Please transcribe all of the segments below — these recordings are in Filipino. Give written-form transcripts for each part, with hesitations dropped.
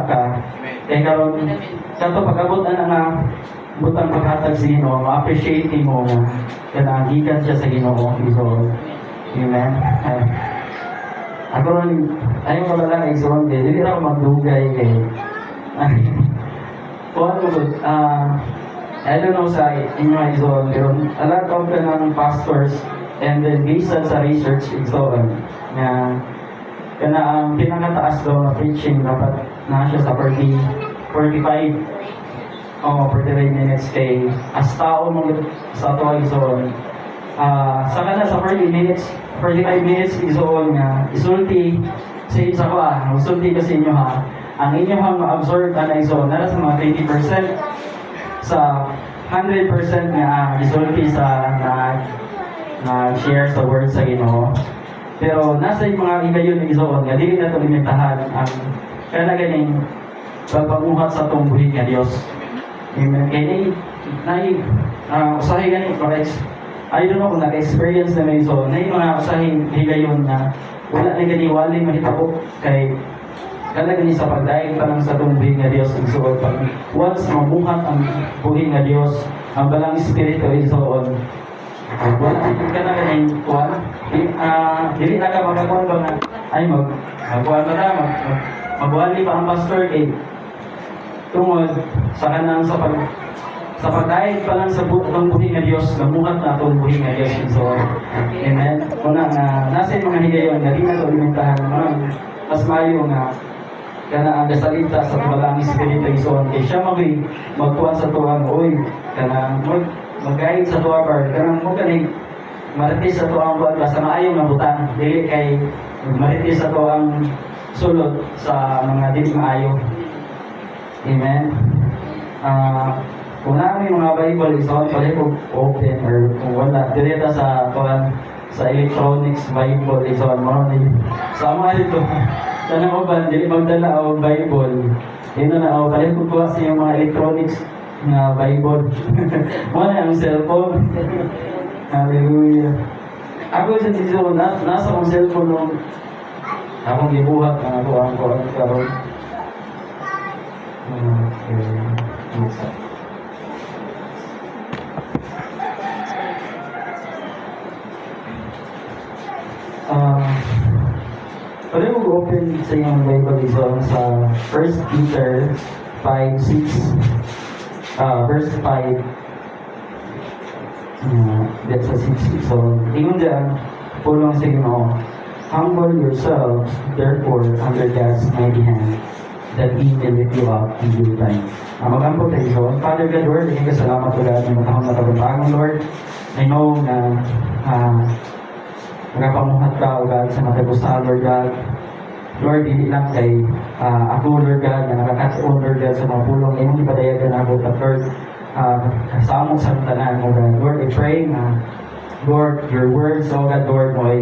ka. Kaya karon kato pag-abot na butang paghatag sa Ginoo, ma-appreciate mo nga kana gikan siya sa Ginoo. So, amen. Ako ron, ayaw ko lang exon kay dili ra ko magdugay kay kuan ko I don't know sa inyo exon pero a lot of kanang pastors and then based sa research exon nga kana ang pinakataas daw na preaching dapat na siya sa 45 minutes kay as tao mo sa tuwa ison sa kana sa 45 minutes ison nga isulti sa ko isulti kasi inyo ha ang inyo hang ma-absorb na ison nara sa mga 20% sa 100% nga isulti sa na share sa word sa Ginoo. Pero nasa yung mga igayon ng isoon nga dili na ito limitahan ang kaya ganing pagpanguhat sa itong buhay nga Diyos. Amen. Kaya usahin ganing I don't know kung naka-experience na may isoon na yung mga usahin higayon na wala na ganiwali mahitabo kay kaya ganing sa pagdaig pa lang sa itong buhay nga Diyos ang isoon. Pag once mamuhat ang buhay nga Diyos ang balang espiritu isoon wala ka na ganing kuwan dili na ka magkakuan ba nga ay magkuhan na magwali pa ang pastor kay tungod sa kanang sa pagdaig pa lang sa itong buhay nga Diyos namuhat na itong buhay nga Diyos so amen kuna nga nasa yung mga higayon nga di na ito limitahan mas mayo nga kana ang gasalita sa tumalang espiritu ison kay siya magkuhan sa tuwang oy kana mag-guide sa tuwa bar kanang mo kanig marites sa tuwang buwan basta maayong nabutan dili kay marites sa tuwang sulod sa mga dili maayo amen kung namin mga Bible ison pwede ko open or kung wala direta sa tuwan sa electronics Bible ison mo sama dito kanang uban dili magdala og Bible ino na o pwede ko kuha sa mga electronics na Bible. Wala ang cellphone. Hallelujah. Ako sa dito, nasa akong cellphone nung akong gibuhat na ako ang karon. Pwede mo open sa iyong Bible ito sa 1 Peter 5:6 verse 5 that's a 6 so ingon dyan pulong sa Ginoo humble yourselves therefore under God's mighty hand that He will lift you up in due time mag-ampot tayo so Father God Lord hindi ka salamat o God ng matahong natagong Lord I know na nagapamuhat ka o God sa matagusta Lord God Lord, hindi lang kay ako, Lord God, na nakakatsuon, Lord God, sa mga pulong imong ipadayagan ako, but Lord, sa among santanan mo, God. Lord, I pray na, Lord, your words, O God, Lord, mo ay,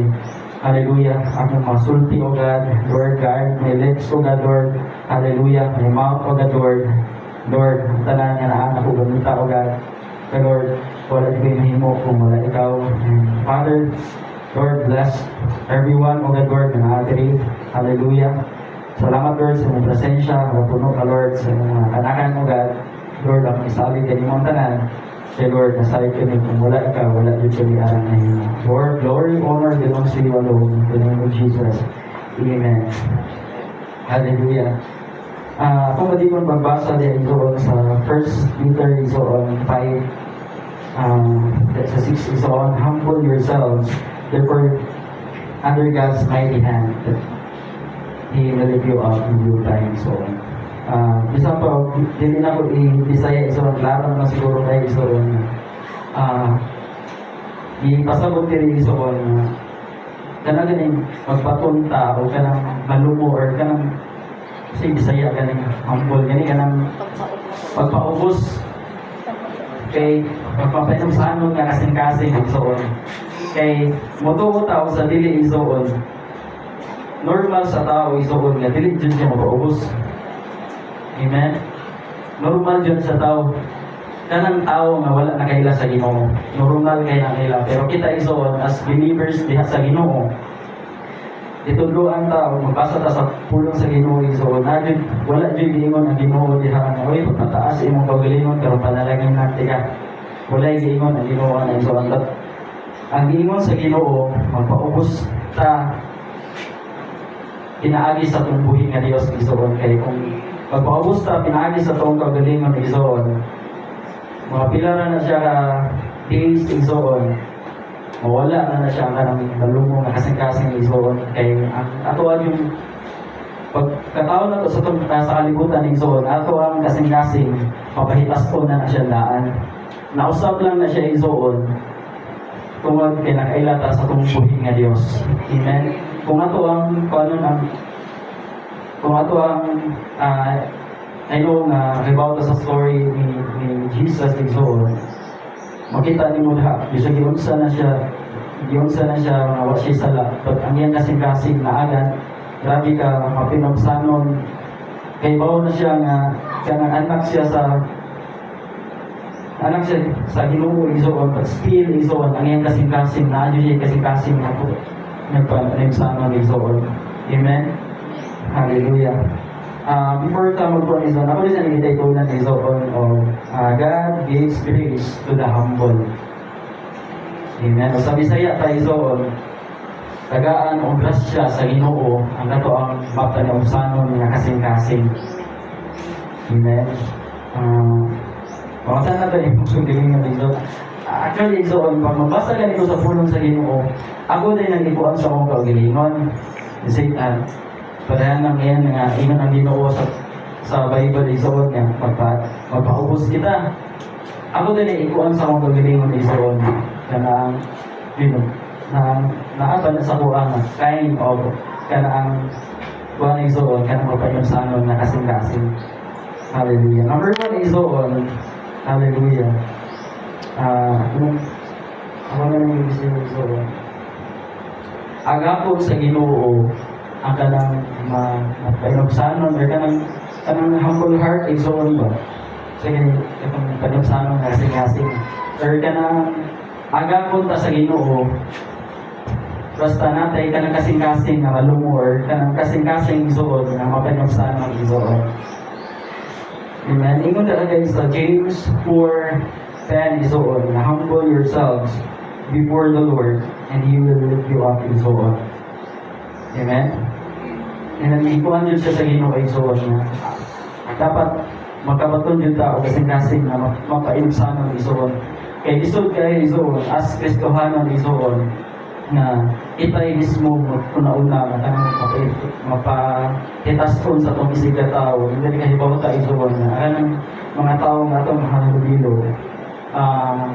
hallelujah, akong masulti, O God, Lord God, my lips, O God, Lord, hallelujah, my mouth, O God, Lord, Lord, tanan nga na anak ko gamita, O God, kay Lord, wala ikaw mahimo kung wala ikaw, and Father, Lord, bless everyone, O God, Lord, na naatiri. Hallelujah. Salamat, Lord, sa mong presensya. Mapuno ka, Lord, sa mga kanakan, O God. Lord, ang isalig ka ni mong tanan. Kaya, Lord, nasalig ka ni kung wala ka, wala yun ka ni arang na yun. Lord, glory, honor, belongs to you alone. In the name of Jesus. Amen. Hallelujah. Kung hindi ko magbasa din doon sa 1 Peter is on 5, that's a 6 is on, humble yourselves. Therefore, under God's mighty hand, He will lift you up in due time. So, isa pa, hindi na ko i-bisaya iso, larang na siguro kayo iso, ipasabot din iso, kanang ganing magpatunta o kanang malumo or kanang kasi bisaya ganing humble, ganing kanang magpaubos kay magpapainom sa anong nga kasing-kasing iso. Kay motuo tao sa dili isoon normal sa tao isoon nga dili dyan siya mapaubos amen normal dyan sa tao kanang tao nga wala na kaila sa Ginoo normal kay na kaila pero kita isoon as believers diha sa Ginoo itudloan ta o magbasa ta sa pulong sa Ginoo igsoon. Wala jud giingon ang Ginoo diha nga oy pagpataas imong kaugalingon karon panalangin natin ka. Wala giingon ang Ginoo ang igsoon. Ang giingon sa Ginoo magpaubos ta pinaagi sa tong buhi nga Dios igsoon kay kung magpaubos ta pinaagi sa tong kaugalingon igsoon. Mga pilara na siya ka days igsoon. Mawala na siya ang kanang dalumong na kasing-kasing igsoon kay ang atuan yung pagkataon na to sa itong sa kalibutan igsoon ato ang kasing-kasing mapahitas-on na siya daan nausap lang na siya igsoon tungod kay nakailata sa itong buhi nga Dios. Amen. Kung ato ang I know nga about sa story ni Jesus igsoon makita ni mo lahat, bisa giunsa na siya mga wasi sala. But ang yan kasing-kasing na agad, grabe ka, mapinagsanon. Kay bawo na siya nga, kanang anak siya sa Ginoo igsoon, but still igsoon, ang yan kasing-kasing, naadyo siya kasing-kasing na po, nagpanagsanon igsoon. Amen? Hallelujah. Before ta mag-promise on, ako rin sa nagitay ko na igsoon o God gives grace to the humble. Amen. O sa Bisaya tayo igsoon, tagaan o grasya sa Ginoo ang kato ang mapanaumsanon nga kasing-kasing. Amen. Mga sana ba yung pagsugiling ng igsoon? Actually igsoon, pag mabasa ganito sa pulong sa Ginoo, ako din nag-ipuan sa akong kaugalingon. Kasi padayan lang yan nga ingon ang Ginoo sa Bible igsoon nga magpaubos kita. Ako din ay ikuan sa akong kagalingon igsoon kanang naaban sa kuang kind of kanang kuan igsoon kanang mapayunsanon na kasing-kasing. Hallelujah. Number 1 igsoon. Hallelujah. Ako na lang igsoon. Agapon sa Ginoo ang kanang mapayunsanon or kanang humble heart igsoon ba? Sige, itong panagsanon nga kasing-kasing. Or kanang agapon ta sa Ginoo basta natay kanang kasing-kasing nga malungo or kanang kasing-kasing igsoon nga mapayunsanon igsoon. Amen. Ingon na guys sa James 4:10 igsoon, humble yourselves before the Lord and He will lift you up igsoon. Amen. And nag-ikuan yun siya sa Ginoo igsoon nga dapat magkabaton yun tao kasing-kasing na mapainusanon igsoon. Kaya isod kaya igsoon as Kristohanon igsoon na itay mismo una-una na kanang mapahitaston sa itong isig na tao. Hindi kahibaw ta igsoon na kanang mga tao nga itong mahalubilo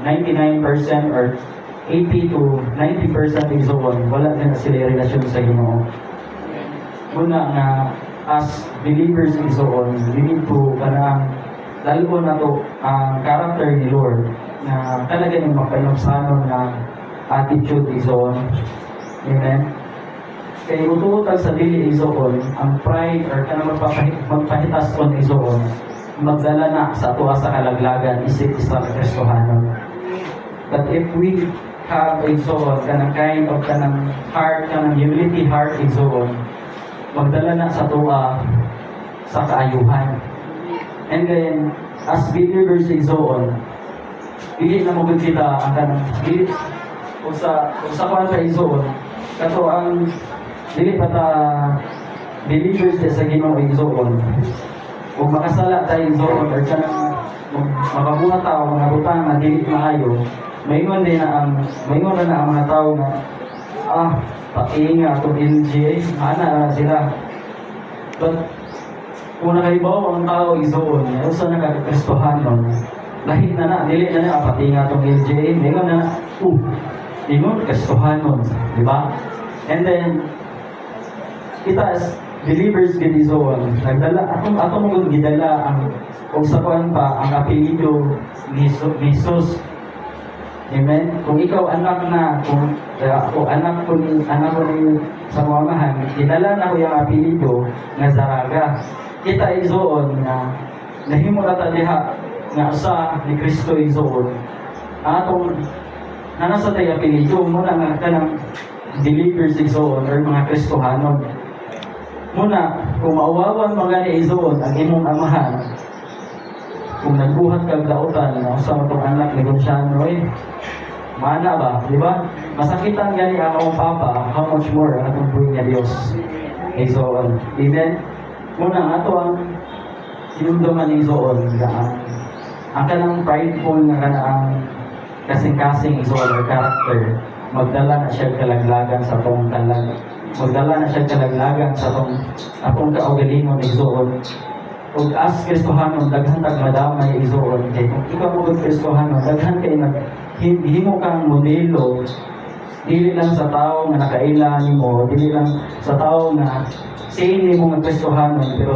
99% or 80 to 90% igsoon wala na sila relasyon sa Ginoo. Una nga as believers igsoon, we need to kanang lalo na to ang character ni Lord na talaga yung mapayunsanon na attitude igsoon. Amen. Kaya utuutan sa dili igsoon, ang pride or kanang magpahitaston igsoon, magdala na sa tuwa sa kalaglagan isip sa Kristohanon. But if we have igsoon, kanang kind of kanang heart, kanang humility heart igsoon, magdala na sa tuwa sa kaayuhan. And then, as believers igsoon, dili na mo kita ang kanang dili kung sa kwan sa igsoon, kato ang dili pa ta believers sa Ginoo igsoon. Kung makasala tayo igsoon or kanang makabuhat tao mga butang na dili maayo, maingon na ang mga tao na pati nga itong LGA, ana sila. But, kung nakaibaw ang tao igsoon, usa na kakakristohanon, lahit na, dili na pati nga itong LGA, ingon na, ingon kristohanon, di ba? And then, kita as believers din igsoon, nagdala, atong mong gidala ang, kung sa kuan pa, ang apelido ni Jesus. Amen. Kung ikaw anak na, kung anak ko ni sa mamahan, dinala na ko yung apelido nga Zaraga. Kita igsoon na nahimo na ta diha nga usa ni Kristo igsoon. Atong nasa tayo apelido mo na nga kanang believers igsoon or mga Kristohanon. Muna, kung mauwawan mga ni igsoon ang imong amahan, kung nagbuhat kag dautan na usa mo tong anak negosyano mana ba, di ba? Masakitan gani ang akong papa, how much more ang atong buhay nga Dios. Igsoon. Amen. Muna ato ang sinumduman ni igsoon nga ang kanang prideful nga kanaang kasing-kasing igsoon or character, magdala na siya kalaglagan sa atong kalag. Magdala na siya kalaglagan sa atong kaugalingon igsoon. Ug as Kristohanon daghan tag madamay igsoon kay kung ikaw mo Kristohanon daghan kay himo kang modelo dili lang sa tao nga nakaila nimo, dili lang sa tao nga same nimo nga Kristohanon, pero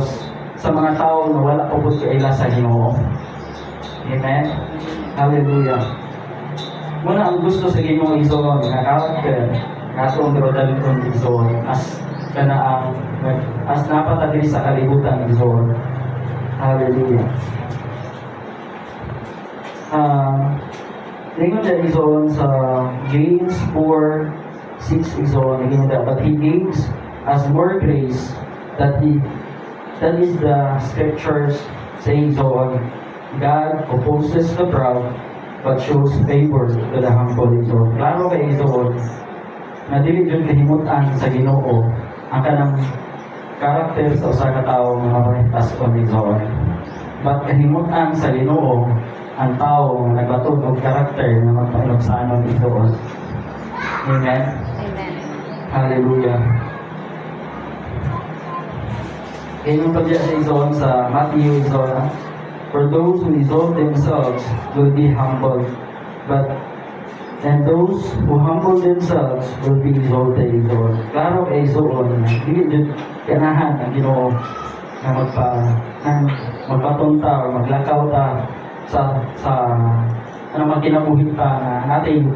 sa mga tao na wala pa pud kaila sa Ginoo. Amen. Hallelujah. Muna ang gusto sa Ginoo igsoon nga character atong rodalon igsoon as kanaang as napata diri sa kalibutan igsoon. Hallelujah. Lingon na igsoon sa James 4:6 igsoon again that but he gives us more grace that is the scriptures saying so God opposes the proud but shows favor to the humble igsoon. Klaro kay igsoon na dili jud kahimutan sa Ginoo ang kanang karakter sa usa ka tawo nga mapahitas kon igsoon. But kahimutan sa Ginoo ang tao nga nagbatud og karakter nga magpailog sa anon igsoon. Amen. Amen. Hallelujah. Kaya pa dyan sa igsoon sa Matthew igsoon, for those who exalt themselves will be humbled, and those who humble themselves will be exalted igsoon. Klaro kay igsoon, dili jud ganahan ang Ginoo na magpatunta o maglakaw ta sa magkinabuhi ta na natin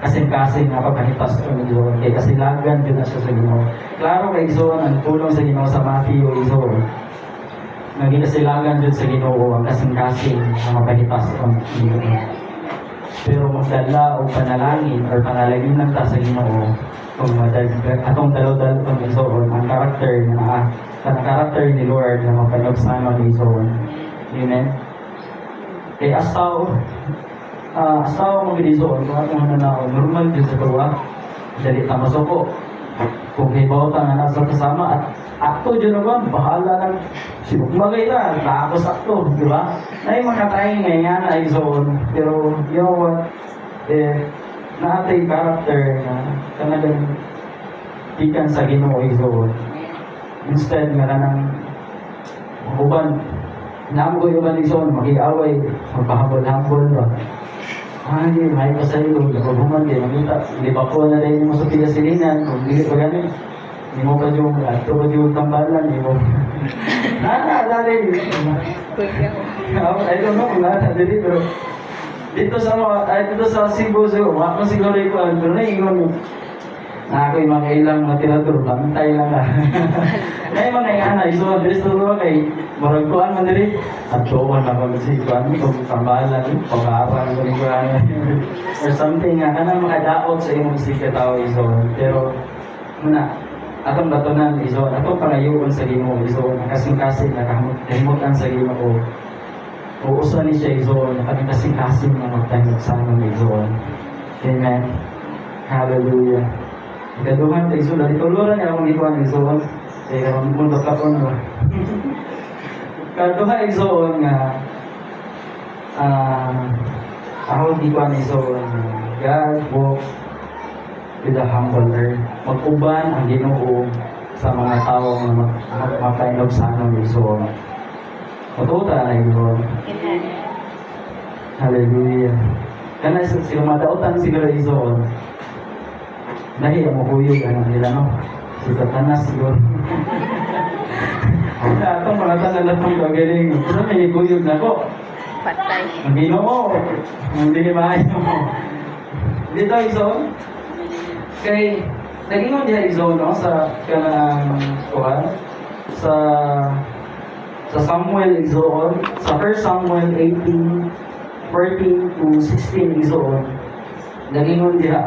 kasing-kasing na pagkahitas ko ng Ginoo. Kaya kasilagan din na siya sa Ginoo. Klaro kay igsoon ang tulong sa Ginoo sa Matthew igsoon. Naging kasilagan din sa Ginoo ang kasing-kasing na mapahitas ko ng Ginoo. Pero magdala o panalangin or panalangin lang ta sa Ginoo kung atong dalaw-dalaw kung igsoon ang karakter ni Lord na mapanood sa amin igsoon. Amen. Kaya as tao mga igsoon kung atong nananaw normal din sa tuwa dali ta masuko kung hibaw ta nga nasa kasama at akto dyan naman, bahala lang sinukmagay ta, tapos akto, di ba? Na yung mga tayo nga na igsoon, pero you know what, naatay character na talagang ikan sa Ginoo igsoon. Instead nga kanang uban, namoy uban igsoon, mag-iaway, magpahambol-hambol ba? Ay, may pa sa iyo, nakubuman din, makita, di ba po na rin mo sa pinasilinan, kung hindi pa ganun, hindi mo pa yung, ato pa yung tambalan, hindi mo. Naalala rin. I don't know kung naalala rin, pero dito sa Cebu, wala ko siguro ikuan, pero naiingon mo. Na ako yung mga ilang mga tirador, bantay lang ka. Kaya mga ingana, iso, dito sa kay maragkuhan man diri at doon na pag-isipan kung tambalan, pag-aaral ko rin or something nga, kanang makadaot sa imong sikataw iso. Pero, muna, atong batunan iso, atong pangayoon sa Ginoo iso, nakasing-kasing, nakahimutan sa Ginoo. Uusa ni siya iso, nakasing-kasing na magtahimok sa amin iso. Amen. Hallelujah. Ikaduhan tayo iso, dali tuluran niya akong ikuan iso. Kaya mundo kapon mo. Kaduha igsoon nga ako di ko igsoon God walk with the humble earth. Mag-uban ang Ginoo sa mga tao nga mapainog sa anon igsoon. Matuta na igsoon. Amen. Hallelujah. Kana sila madautan siguro igsoon. Dahil ang mahuyog ano nila no. Si Satanas siguro. Atong mga tanan na itong kagaling. Pero may ikuyog na ko. Patay. Ang Ginoo. Hindi ni maayo mo. Dito igsoon. Kay nagingon diha igsoon no sa kanang kuan sa Samuel igsoon sa 1 Samuel 18:14 to 16 igsoon. Nagingon diha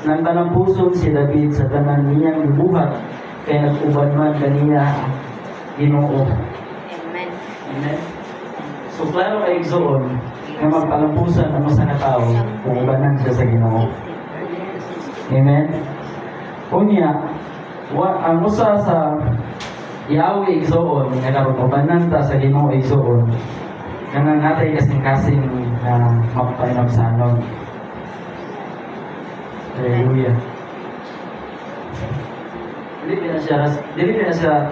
nang tanang puson si David sa tanan niyang gibuhat kay nag-uban man kaniya Ginoo. Amen. Amen. So klaro kay igsoon nga magpalampusan ang usa ka tawo kung ubanan siya sa Ginoo. Amen. Unya, ang usa sa Yahweh igsoon nga karon ubanan ta sa Ginoo igsoon. Kanang natay kasing-kasing na mapapinagsanon. Hallelujah. Dili na siya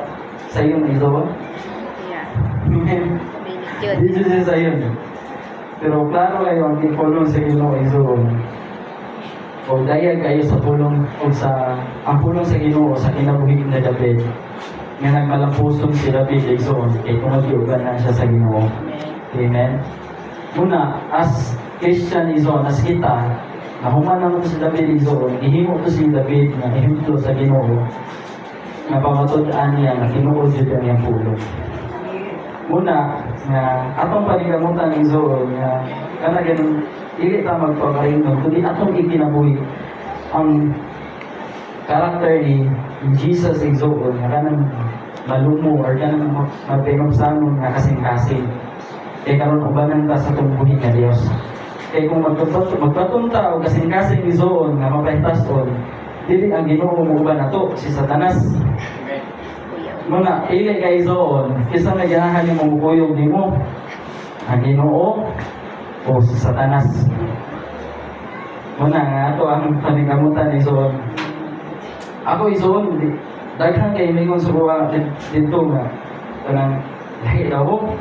sa iyong igsoon. Yeah. Amen. Yun. Dili siya sa iyon. Pero klaro kayo ang ipulong sa Ginoo igsoon. O dayag kayo sa pulong o sa ang pulong sa Ginoo sa kinabuhi na David. Nga nagmalampuson si David igsoon kay kung mag-iuban na siya sa Ginoo. Amen. Muna, as Christian igsoon, as kita, nahuman naman si David igsoon, ihimo to si David nga ihimto sa Ginoo nga pamatud-an niya nga tinuod jud ang iyang pulong. Muna, nga atong panigamutan igsoon nga kana ganun dili ta magpakaringnon kundi atong ikinabuhi ang karakter ni Jesus igsoon nga kanang malumo or kanang mapinumsanon nga kasing-kasing. Kaya karon ubanan ta sa tungbuhin nga Dios. Kaya kung magpatunta o kasing-kasing igsoon nga mapahitason, dili ang Ginoo mo uban nato si Satanas. Muna, ili kay igsoon, isang naganahan ni mong kuyog nimo ang Ginoo o si Satanas. Muna nga ato ang paningkamutan igsoon. Ako igsoon, daghan kay mingon sa buwa dito nga kanang lahi daw ko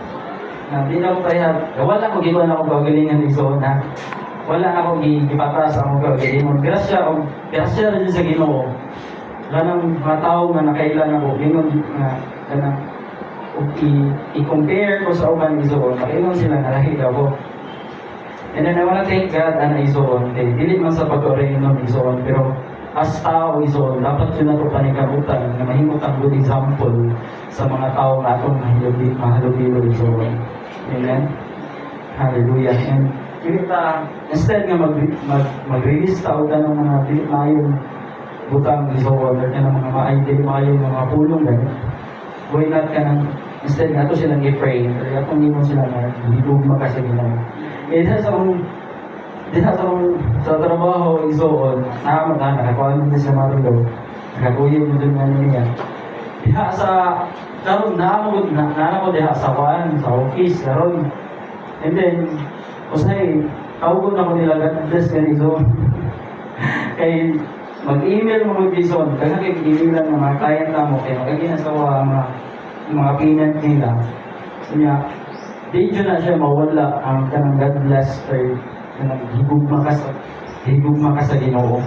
na di na ko kaya wala ko ginawa na ako kagalingan igsoon na wala ako gipatas ang kagalingon grasya rin sa Ginoo lanang mga tao nga nakailan ako mingon nga kanang i-compare ko sa uban igsoon makaingon sila nga lahi daw ko. And then I wanna thank God na igsoon kay dili man sa pag-orenon igsoon pero as tao igsoon dapat yun nato panikabutan na mahimot ang good example sa mga tao nga atong mahalubilo igsoon. Amen. Hallelujah. And kita instead nga mag-release tao ng mga dili maayong butang igsoon or kanang mga dili maayong mga pulong gani. Why not kanang instead nga ato silang i-pray or atong imong sila nga higugma ka sa Ginoo. Sa trabaho igsoon, nakakuha mo siya marulo, nakakuyog mo dun nga niya. Diha sa, karon naamo diha sa kuan, sa office, karon. And then, usay, kaugon ako nila, God bless ka igsoon. Kay, mag-email mo igsoon, kaya kay email ng mga client na mo, kaya magiginasawa mga payment nila. Kanya, di dyan na siya mawala ang kanang God bless or higugma ka sa Ginoo.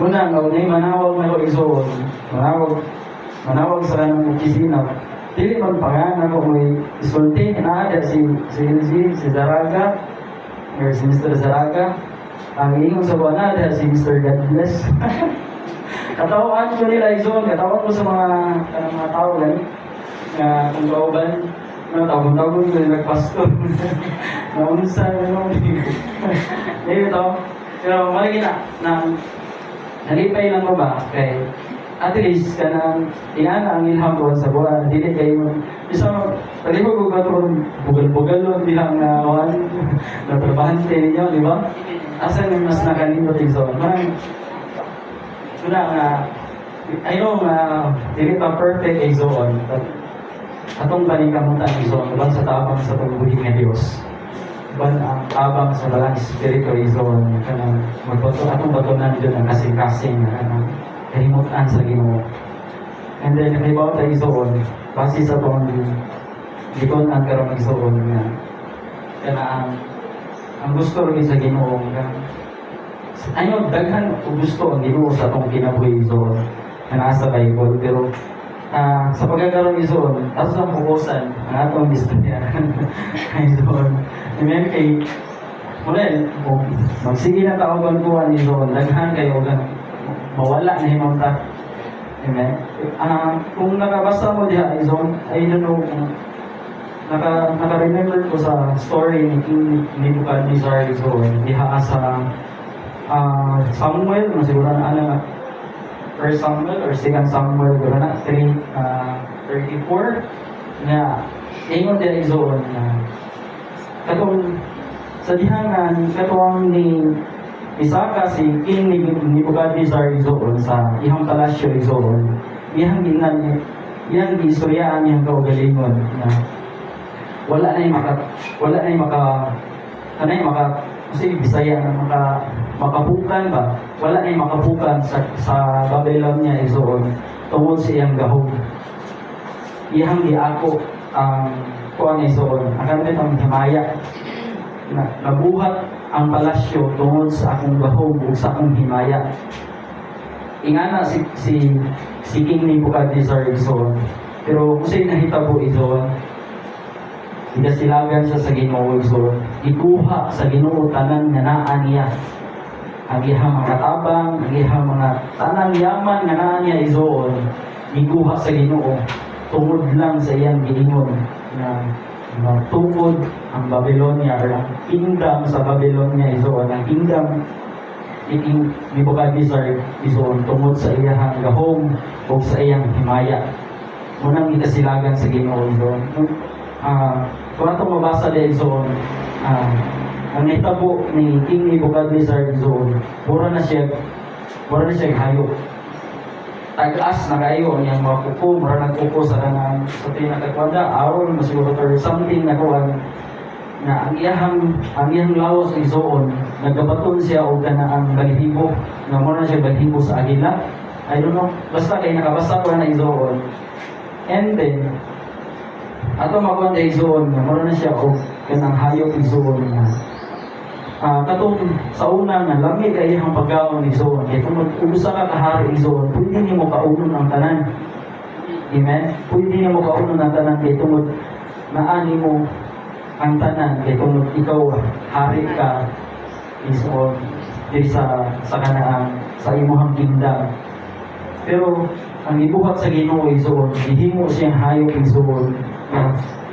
Muna, ngayon manawag na ko igsoon, manawag sa kanang opisina. Dili man pangan ako may isulti, inaada si Zaraga, or si Mr. Zaraga. Ang ingon sa buwan na, si Mr. God bless. Katawaan ko nila igsoon, katawaan ko sa mga tao gani, nga kung kauban, tawag-tawag ko nagpastor. Naunsa, ito. Pero malagi na nalipay lang mo ba? Kay, at least, kanang ingana ang ilham ko sa buwan. Dili kayo, isang, talibog ko ba ito, bugal-bugal bihang na trabahante ninyo, di ba? Asan yung mas nakalindot yung zone? I know dili pa perfect yung zone, but atong paningkamutan igsoon uban sa tabang sa pagbuhi nga Dios uban ang tabang sa balang espiritu igsoon kanang atong batunan jud ang kasing-kasing kanang kahimutan sa Ginoo. And then halimbawa ta igsoon base sa tong gikon ang karon igsoon nga kanang ang gusto rin sa Ginoo nga ano daghan og gusto ang Ginoo sa atong kinabuhi igsoon nga nasa Bible pero sa pagkakaroon igsoon, ato sa pukusan, ang atong istoryahan igsoon. Amen kay Muna magsige na tao kuan igsoon, daghan kayo mawala na himong ta. Amen. Kung nakabasa mo diha igsoon, I don't know kung naka-remember ko sa story ni King Nebuchadnezzar igsoon, diha sa Samuel, siguro na ano, First Samuel or Second Samuel, siguro na 34 nga ingon din izoon na katong sa dihangan katong ni Isaka si King ni Nebuchadnezzar izoon sa ihang palasyo izoon ihang ginan iyang giistoryaan iyang kaugalingon na wala na yung kasi Bisaya na makapukan ba wala na yung makapukan sa Babylonia izoon tungod sa iyang gahom ihang giako ang kuan izoon akan ang himaya na nabuhat ang palasyo tungod sa akong gahom ug sa akong himaya ingana si King Nebuchadnezzar izoon pero kusay nahitabo izoon igasilagan siya sa Ginoo izoon ikuha sa Ginoo tanan nga naa niya ang iyang mga tabang ang iyang mga tanang yaman nga naa niya izoon ikuha sa Ginoo tungod lang sa iyang giingon na matungod ang Babylonia or ang kingdom sa Babylonia isoon ang kingdom ni Nebuchadnezzar isoon tungod sa iyang gahom o sa iyang himaya munang ikasilagan sa Ginoo isoon kung atong mabasa din isoon ang nahitabo ni King Nebuchadnezzar isoon mura na siya hayop tag-as na kayo niyang mga kuko, mara nagkuko sa kanang sa pinakakwada, aron masiguro or something na kuwan na ang iyang lawas isoon, nagabaton siya o na ang balihibo, na muna siya balihibo sa agila. I don't know, basta kay nakabasa ko na isoon. And then, ato makuha na isoon, na muna na siya o kanang hayop isoon na katong sa una nga lami kay ang pagkaon ni Zoon kay kung mag-usa ka kahari ni Zoon pwede nimo kaunon ang tanan amen pwede nimo kaunon ang tanan kay tungod naani mo ang tanan kay tungod ikaw hari ka ni Zoon di sa kanaan sa imong kingdom pero ang ibuhat sa Ginoo ni Zoon gihimo siyang hayop ni Zoon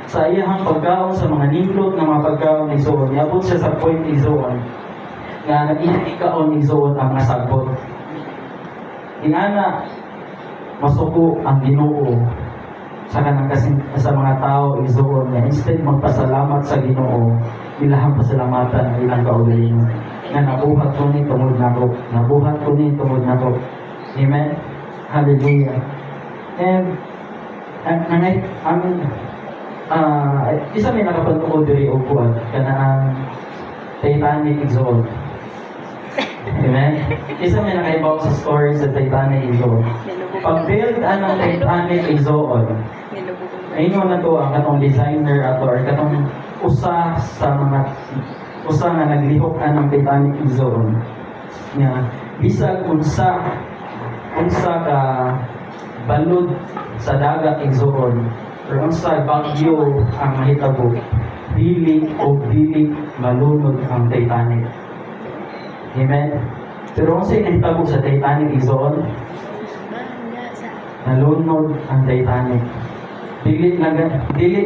sa iyang pagkaon sa mga nindot ng mga pagkaon ni Zoon, iabot siya sa point ni Zoon na nag-iikaon ni Zoon ang nasagbot. Ingana, masuko ang Ginoo sa kanang sa mga tao ni Zoon na instead magpasalamat sa Ginoo, ilahang pasalamatan ang ilang kaugalingon na nabuhat ko ni tungod nako, nabuhat ko ni tungod nako. Amen? Hallelujah. And isa may nakapagtukod diri og kuan kana ang Titanic isoon. Amen. Isa may nakaibaw sa story sa Titanic isoon. Pag-build ang Titanic isoon. Ayun na to ang katong designer ato or katong usa nga naglihok ang Titanic isoon. Nga bisag unsa ka balod sa dagat isoon. Pero ang sa bagyo ang mahitabo, dili malunod ang Titanic. Amen? Pero ang sa'yo nahitabo sa Titanic isoon, nalunod ang Titanic. Dili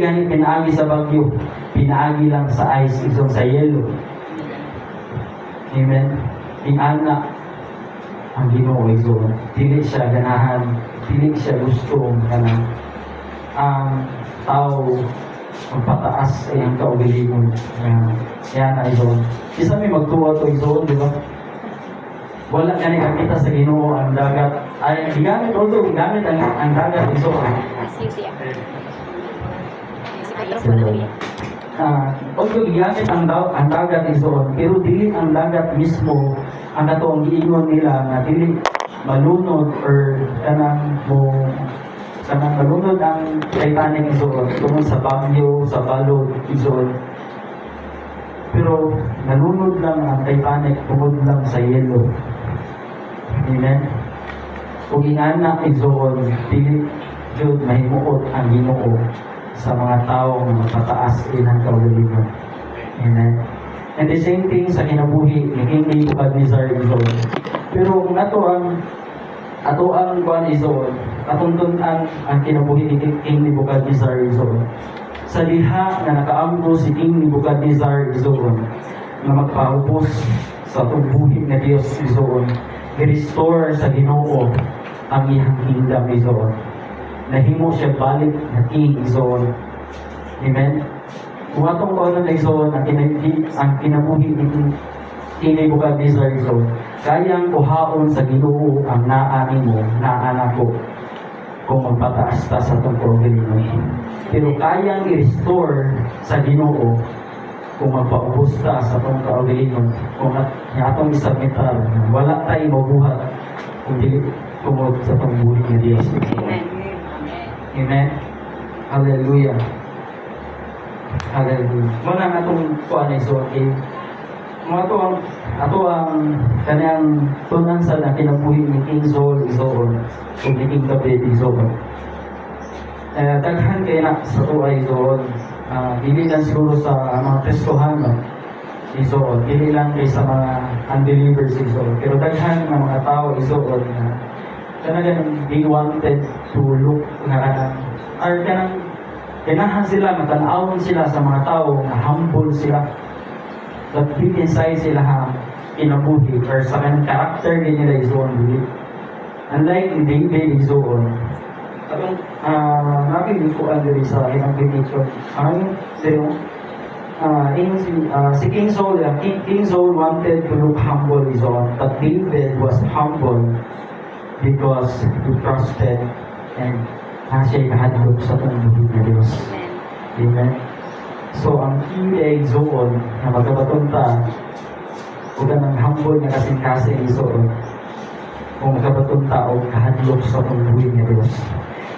ganit pinaagi sa bagyo, pinaagi lang sa ice, isoon sa yelo. Amen? Ingana ang Ginoo isoon. Dili siya ganahan, dili siya gusto kanang ang tao magpataas sa iyang kaugalingon. Yan na isoon. Isa may magtuwa to isoon, di ba? Wala ka nakakita sa Ginoo ang dagat. Ay, gigamit ang dagat isoon. Although gigamit ang dagat isoon, pero dili ang dagat mismo ang katong giingon nila na dili malunod or kanang malunod ang Titanic isoon tungkol sa bagyo, sa balod isoon. Pero nalunod lang ang Titanic tungkol lang sa yelo. Amen? Kung ingana isoon, dili jud mahimuot ang Ginoo sa mga tao nga magpataas ilang kaugalingon. Amen? And the same thing sa kinabuhi ni King Nebuchadnezzar isoon. Pero kung ato ang kuan isoon, katuntun ang kinabuhi ni King Nebuchadnezzar isoon. Sa diha na nakaamgo si King Nebuchadnezzar isoon na magpaubos sa tubuhin nga Dios isoon, i-restore sa Ginoo ang iyang kingdom isoon. Nahimo siya balik na king isoon. Amen. Kung atong kaunan na isoon, ang kinabuhi ni King Nebuchadnezzar isoon, kayang kuhaon sa Ginoo ang naani mo, naana ko, kung magpataas ta sa itong kaugalingon. Pero kayang i-restore sa Ginoo kung magpaubos ta sa itong kaugalingon, kung atong isabmitar, wala tayo mabuhat kung dili tumod sa itong buhay ng Diyos. Amen. Amen. Hallelujah. Hallelujah. Muna nga itong kuha na iso, okay? Mga ato ang kanyang tunan sa na kinabuhi ni King Saul isoon, kung ni King David isoon. Daghan kayo na sa tuwa isoon. Dili lang siguro sa mga Kristohano isoon. Dili lang kayo sa mga unbelievers isoon. Pero daghan ng mga tao isoon na talagang they wanted to look na or kanang kinahan sila, matanawon sila sa mga tao na humble sila. But deep inside sila kinabuhi or sa kanang karakter din nila isoon. Unlike in David isoon, atong nakinig ko ang diri sa ilang picture. Si King Saul, King Saul wanted to look humble isoon, but David was humble because he trusted and siya kahadlok sa pangbuhi ng Diyos. Amen. So, ang key ay isoon na magkabatunta o ganang humble na kasing-kasing isoon o magkabatunta o kahadlok sa pangbuhi ng Diyos.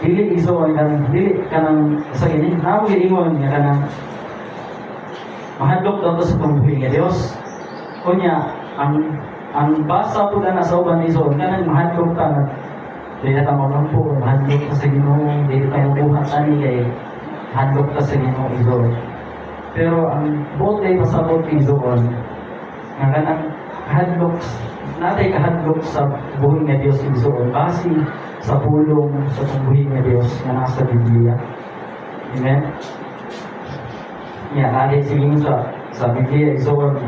Dili isoon dili ka ng sa kinin, ingon nga ka ng mahadlok daw sa pangbuhi ng Diyos. Kunya, ang basa po na sa uban isoon, kanang mahadlok ka na dili na tamang po, mahadlok ka sa Ginoo, dili tayo buhat ani kay hadlok ka sa Ginoo isoon. Pero ang buot ay pasabot isoon, nga kanang hadlok, natay kahadlok sa buhay nga Diyos isoon, base sa pulong sa buhay nga Diyos nga nasa Biblia. Amen? Ari sige sa Biblia isoon,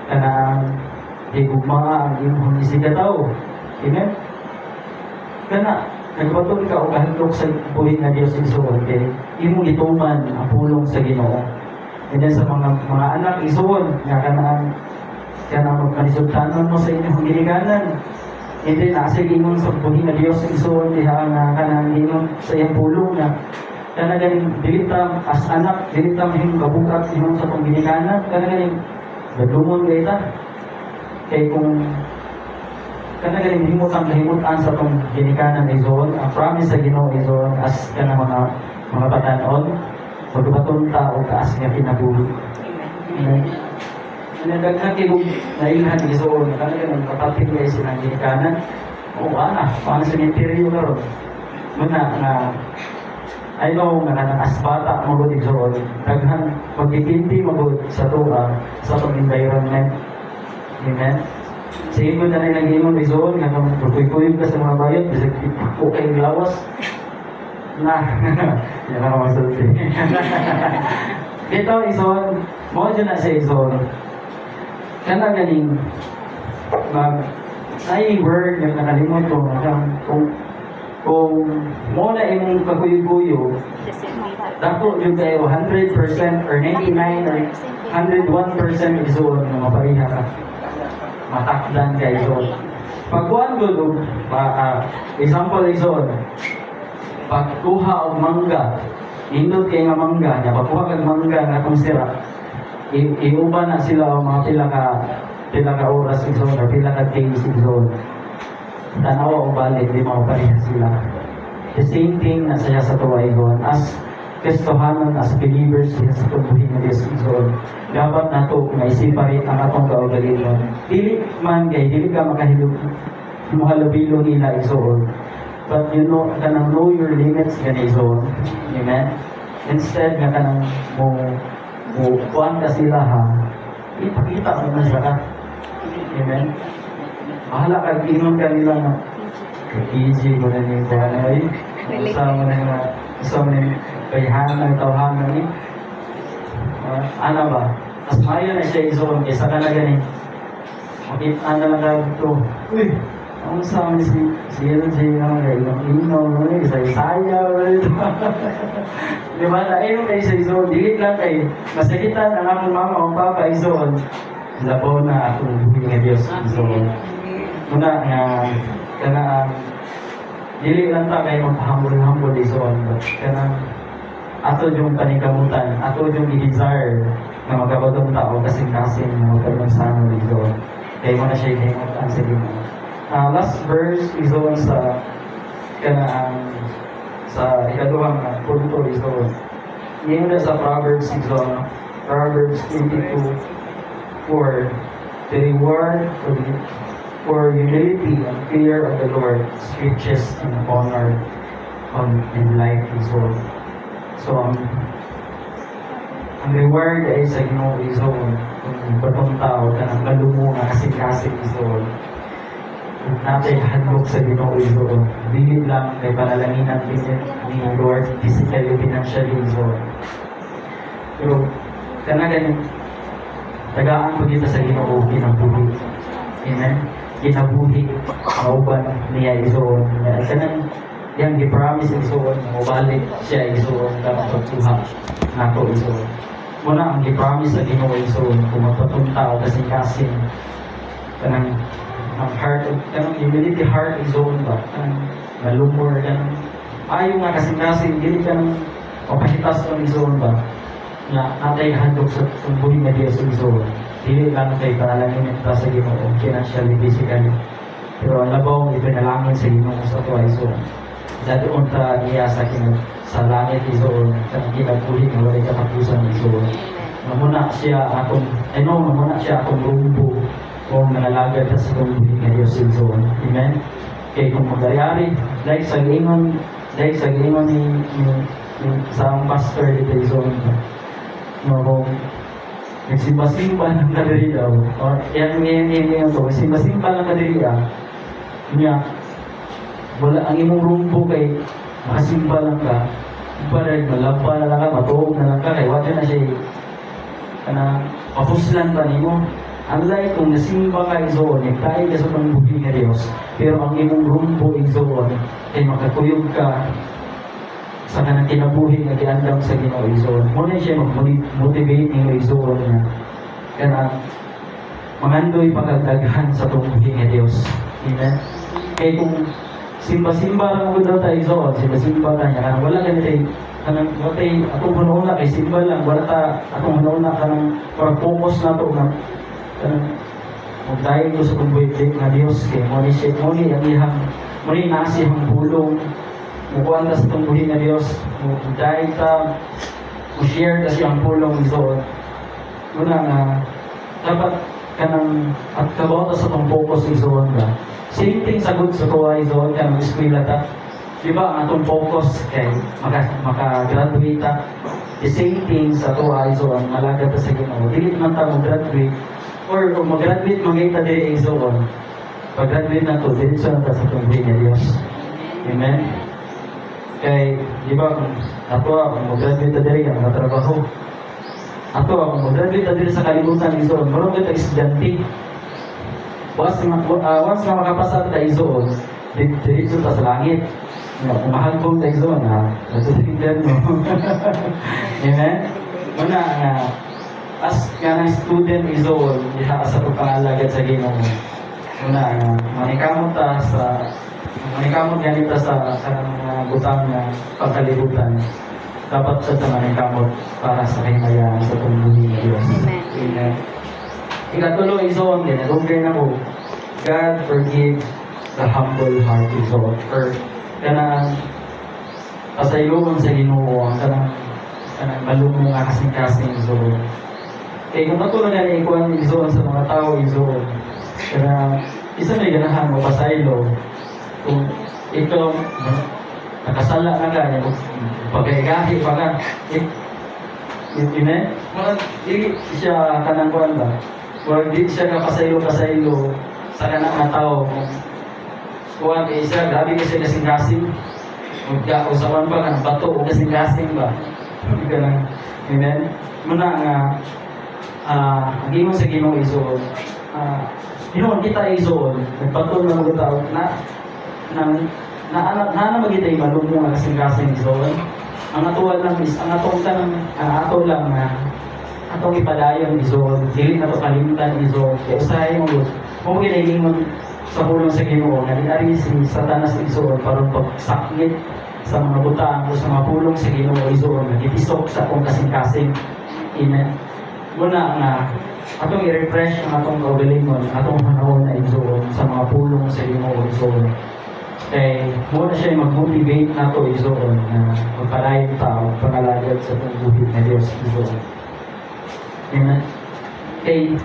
kanang higugma ang imong isigataw. Amen? Kana, nagbaton ka o kahadlok sa buhay nga Diyos isoon, kay imong gituman ang pulong sa Ginoo. And then sa mga anak isoon, nga kanang magkanisultanon mo sa inyong ginikanan. And then nasa imong sa buhay nga Diyos isoon, diha nga kanang imong sa iyang pulong na kana ganing dilitam as anak, dilitam hing kabukat imong sa tong ginikanan, kana ganing gadumon kay ta. Kay kung kana ganing himutan sa tong ginikanan isoon, ang promise sa Ginoo isoon as kana mga batan-on, magbatunta o kaas nga kinabuhi. Amen. Nagdaghan kayo na ilhan isoon, kana ganing kapatid kayo silang ginikanan. O paano sa interior na ron? Muna na I know nga kanang asbata magod isoon, daghan magdipindi magod sa tuwa sa tong environment. Amen. Sige ko na rin nag-iimong isoon, nga kung pagkuy-kuy ka sa mga bayot, bisag ko kayong lawas. Yan ako masulti. Ito isoon, mo dyan na siya isoon. Kana galing, ay word nga nakalimot ko, kung mo na imong kakuyo-kuyo, dako yung kayo 100% or 99 or 101% isoon nga mapariha ka. Matakdan kayo isoon. Pagkuhan ko, example isoon, pagkuha og mangga, indot kay nga mangga, niya pagkuha kag mangga nga itong sira, iuban na sila o mga pila ka oras isoon or pila ka days isoon. Tanawa o balik, di mapaparihan sila. The same thing na saya sa tuwa isoon. As Kristohanon, as believers, siya sa tubuhin na Diyos isoon. Dapat na ito, maisiparit ang atong kaugalingon. Dili man kay, dili ka muhalabilo nila isoon. But you know, kanang know your limits gani isoon. Amen? Instead nga kanang kuhaan ka sila ipakita mo na sila. Amen? Bahala ka, inom ka nila na easy mo na niyo kuhaan ay. Isa mo na yung kayahanan, tawhanan ni. Ano ba? Mas mayo na siya isoon kaysa ka na ganin. makita na lang ka dito. Uy, ang sa amin siya ilang ino, isa-isayaw, di ba? Ayun kayo sa iso, dilit lang kayo. Masakitan ang akong mama o papa iso, labaw na akong buhay nga Diyos iso. Muna nga, kanaan, dili lang ta kayo magpahambol-hambol iso, kanang, ato yung panikamutan, ato yung i-desire na magkabatong tao kasing-kasing na magkaroon sa ano iso. Kaya mo na siya ihingot ang sige mo. Last verse is on sa kanaan sa ikaduhang punto is on. Ngayon na sa Proverbs is on Proverbs 22 for the reward for humility and fear of the Lord is riches and honor in life is on. So ang reward ay sa Ginoo is on. Kung batong tao ka ng kalumo nga kasing-kasing is on. Natin handog sa Ginoo iso. Bilid lang kay panalanginan ni Lord physically, financially iso. Pero kanagan tagaan ko dito sa Ginoo kinabuhi. Amen. Kinabuhi kauban niya iso. Kanang yang gi-promise iso mo balik siya iso dapat pagtuha nato iso. Muna ang gi-promise sa Ginoo iso kung magpatunta o kasing-kasing kanang ang heart, kanang humility heart is on ba? Kanang malumor, kanang ayaw nga kasing-kasing, hindi kanang mapahitas on is on ba? Na natay handog sa tumbuhin nga Diyos is on. Dili lang kay panalangin ito sa Ginoo, financially, physically. Pero ang labaw, ipinalangin sa Ginoo sa ito is on. Dati unta niya sa langit is on, kanang kinabuhin nga walay katapusan is on. Namuna siya akong, namuna siya akong rumbo o nangalagad sa tumbuhin nga Diyos Silson. Amen? Kaya kung magayari, dahil sa gingon ni isang pastor dito Silson, kung nagsimba-simba ng kadiri daw, o yan ngayon to, nagsimba-simba ng kadiri niya, wala ang imong rumbo kay makasimba lang ka, parang malapa na lang ka, matuog na lang ka, kay wala na siya, mapuslan pa nimo. Unlike kung nasimba ka isoon, nagtayo ka sa pangbuhi nga Diyos, pero ang imong rumbo isoon, ay makakuyog ka sa kanang kinabuhi nga giandam sa Ginoo isoon. Muna siya mag-motivate niyo isoon na kanang mangandoy pagkagdaghan sa pangbuhi nga Diyos. Amen? Kaya kung simba-simba lang ko daw tayo isoon, simba-simba ka niya, kanang wala ka nito kanang watay atong hunahuna kay simba lang, wala ta atong hunahuna kanang focus na to na dahil ko sa kumbuhit nga Diyos kay muni ang ihang muni nasi ang bulong mukuhan ta sa kumbuhit nga Diyos dahil ta share ta siyang bulong iso muna nga dapat kanang at kabaw ta sa itong focus iso nga same thing sagod sa tuwa iso kanang eskwela ta diba ang atong focus kay maka-graduate ta the same thing sa tuwa iso ang malagad ta sa Ginoo dili man ta mag-graduate or kung mag-graduate, mag-ita din iso ko. Pag-graduate na to, diretso na ta sa tungguhin niya Diyos. Amen? Kaya, di ba, kung mag-graduate na din, ang matrabaho. Kung mag-graduate na din sa kalibutan, iso ko, marunong ito estudyante. Once na makapasa ta iso ko, diretso ta sa langit. Kumahalbong ta iso na, natutigdan mo. Amen? Una, as nga ng student is all, diha sa pagpangalagad sa Ginoo. Una, manikamot ganito sa mga butang na pagkalibutan. Dapat sa manikamot para sa kahimayaan sa tumbuhin ng Diyos. Amen. Ikatulo is all, ginagumgay na ko. God forgive the humble heart is all. Or, kanang pasayloon sa Ginoo, ang kanang malumong nga kasing-kasing is all. Kaya kung matulog na ikuan isoon sa mga tao isoon, kaya isa may ganahan mo pasaylo, kung ikaw nakasala na ka, pagkaigahi pa ka, amen? Hindi siya kanang kuan ba? Kung hindi siya kapasaylo sa kanang mga tao, kuan kaya siya, grabe kasi kasing-kasing, magkausawan pa ka, bato o kasing-kasing ba? Hindi ka lang, amen? Muna nga, ang imong sa Ginoo iso Ginoon kita isoon, nagpatol na mga tao na magitay malumong nga kasing-kasing isoon. Ang atuwa lang is, ang atong kanang, ang ato lang na atong ipadayon isoon, dili na to kalimtan isoon. Kaya usahay mo ginahingon sa pulong sa Ginoo, nga dinari si Satanas isoon para pagsakit sa mga butang o sa mga pulong sa Ginoo isoon, nagipisok sa atong kasing-kasing. Amen. Muna nga, atong i-refresh ang atong kaugalingon, atong panahon na isoon sa mga pulong sa Ginoo isoon. Kaya muna siya mag-motivate na to isoon na magpalayon tao, pangalagad sa itong buhit na Diyos isoon. Amen. Kaya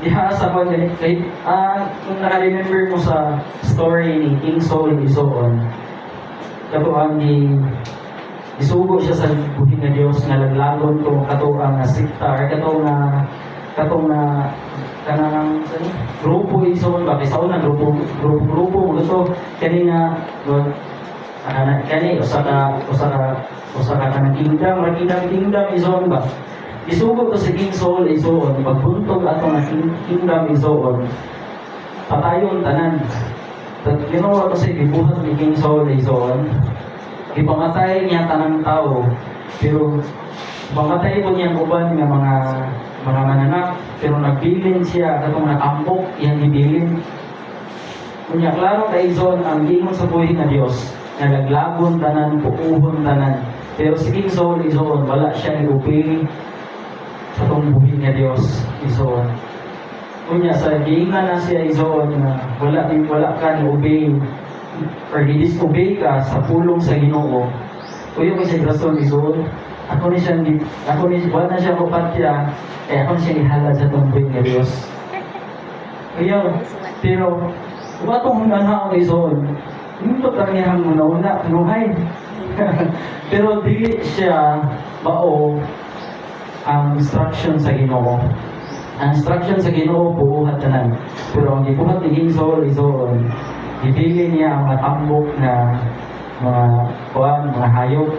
diha sa ko kung naka-remember mo sa story ni King Saul isoon, katuan isugo siya sa buhit na Diyos nga laglagon to katuang na sikta katong na kanang grupo isoon ba kay sa una grupo mo gusto kani nga kani usa ka kanang kingdom isoon ba isugo to si King Saul isoon pagbuntog ato nga kingdom isoon patayon tanan ginawa to si gibuhat ni King Saul isoon ipamatay niya tanang tao pero pamatay po niya uban nga mga mananak pero nagbilin siya katong nakambok iyang ibilin kunya klaro kay Zon ang gingon sa buhay na Dios nagaglagon tanan puuhon tanan pero si King Saul Izon wala siya ni-obey sa tong buhay na Dios Izon kunya sa giingan na siya Izon na wala ka ni-obey or di-disobey ka sa pulong sa Ginoo kuya ko siya rason Izon ako ni wala na siya kupatya ako siya ihalad sa tumbuin ng Diyos kaya pero kung atong nanao Izon hindi lang niyang muna pinuhay pero dili siya bao ang instruction sa Ginoo ang instruction sa Ginoo buhat tanan pero ang gibuhat ni King Saul Izon ibili niya ang matambok na mga hayop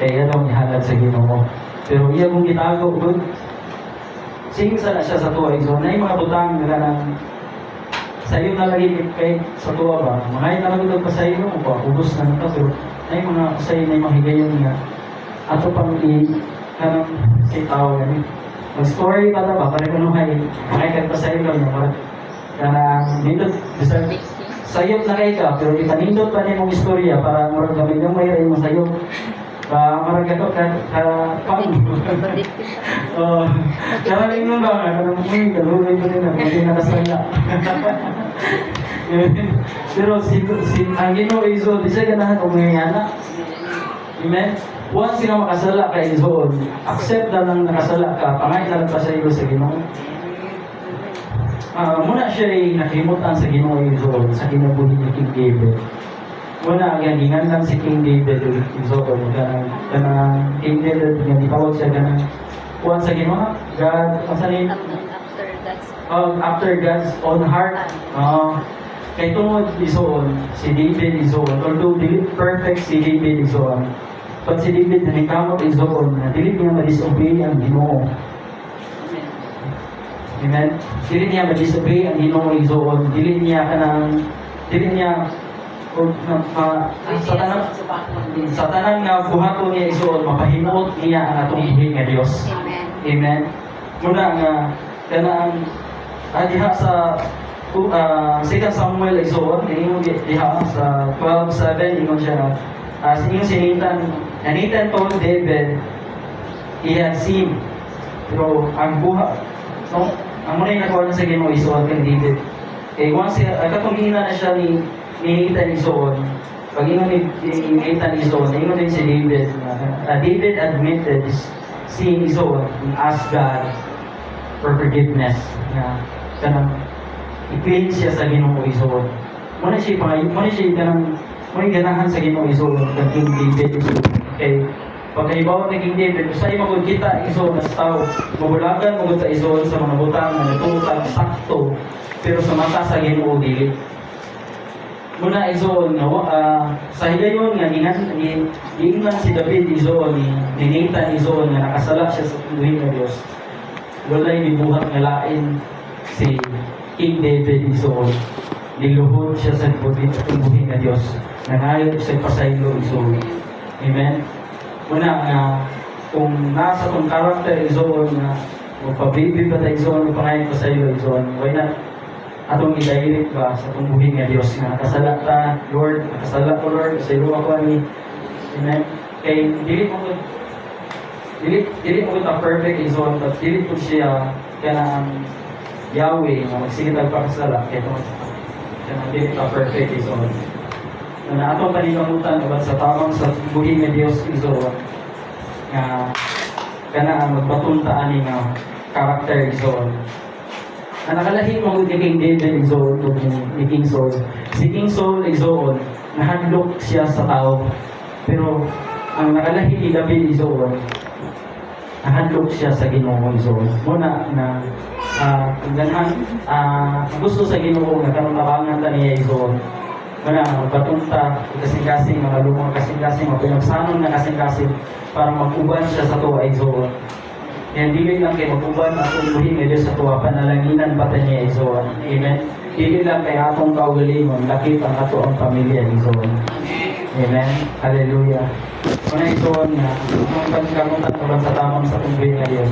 kaya daw nihalad sa Ginoo. Pero iya kung gitago doon, singsa na siya sa tuwa. So, na yung mga butang nila ng sayo na lagi kay sa tuwa ba? Mga na lang doon pa sayo mo pa, ubos na nito. Pero na yung mga sayo na yung mahigayon nga. Ato pang kanang si tao yan. Mag-story pa na ba? Para kung hay, mga pa sayo lang niya. Kanang nindot, sayop na kayo ka, pero ipanindot pa niya mong istorya para marag gamit yung mayroon yung sayop. Marag ito, pang. Karaling mo ba nga, kanang may kalulay ko nila, hindi nakasaya. Pero ang Ginoo Izon, di siya ganahan o may anak. Amen? Once nga makasala ka Izon, accept na lang nakasala ka, pangay na lang pa sa iyo sa Ginoo. Muna siya ay nakimutan sa Ginoo Izon, sa kinabuhi ni King David. Muna, ganingan lang si King David Izon, kanang King David, ganitawag siya kanang kuwan sa Ginoo, God, masanin? After God's own heart. Kay tungod Izon, si David Izon, although dili perfect si David Izon, pag si David nanikamot Izon, dili niya ma-disobey ang Ginoo. Amen? Dili niya ma-disobey ang Ginoo Izon, dili niya sa tanan nga buhaton niya Izon, mapahimuot niya ang atong buhi nga Dios. Amen? Muna nga, kanang diha sa 2 Samuel Izon, diha sa 12:7, ingon siya, Nathan told David, he had seen, pero ang ang muna yung nagawa na sa Ginoo Izon kay David. Once, katong hina na siya ni Nathan Izon, pag ingon ni Nathan Izon, ingon din si David, David admitted sin Izon and asked God for forgiveness. Kanang i-claim siya sa Ginoo Izon. Muna siya ganahan sa Ginoo Izon kay King David Izon. Okay. Pagkaibaw na King David, usay magod kita Izon na tao, mabulagan magod sa Izon sa mga butang na natutang sakto, pero sa mata sa Ginoo dili. Muna Izon, sa higayon nga giingnan si David Izon, ni Nathan Izon nga nakasala siya sa tuwing na Diyos. Walay gibuhat nga lain si King David isuon. Niluhod siya sa tumbuhin nga Dios. Nangayon sa pasaylo isuon. Amen. Una nga kung nasa tong karakter isuon nga magpabibi ba tayo isuon pangayon pasaylo isuon. Why not atong i-direct ba sa tumbuhin nga Dios nga kasala ta Lord, kasala ko Lord sa iyo ako ni. Amen. Kay dili mo ta perfect isuon but dili po siya kana ang Yahweh nga magsige tagpakasala kay ito kana dili ta perfect isuon. Na atong panikamutan uban sa tamang sa buhi nga Dios isuon nga kana ang magbatunta ani nga karakter isuon. Ang nakalahi mo ni King David isuon ni King Saul. Si King Saul isuon nahadlok siya sa tao. Pero ang nakalahi ni David isuon nahadlok siya sa Ginoo isuon. Muna na ganhan gusto sa Ginoo nga karon labangan ta niya isuon. Mana magbatunta kasing-kasing mga lumang kasing-kasing mga pinagsanon na kasing-kasing para mag-uban siya sa tuwa isuon. Yan dili lang kay mag-uban atong buhi nga Dios sa tuwa panalanginan pa ta niya isuon. Amen. Dili lang kay atong kaugalingon lakip ang ato ang pamilya isuon. Amen. Hallelujah. Muna isuon nga ang pagkamutan uban sa tamang sa tumbuhin nga Dios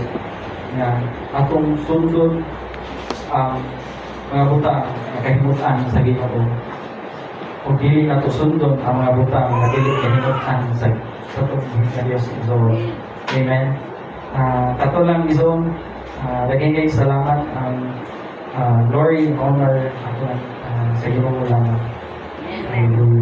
nga atong sundon ang mga butang nga kahimutan sa Ginoo. O dili na to sundon ang mga butang nga dili kahimutan sa tumbuhin nga Dios isuon. Amen. Kato lang isuon laging kay salamat ang glory, honor, sa Ginoo lang. Amen. Hallelujah.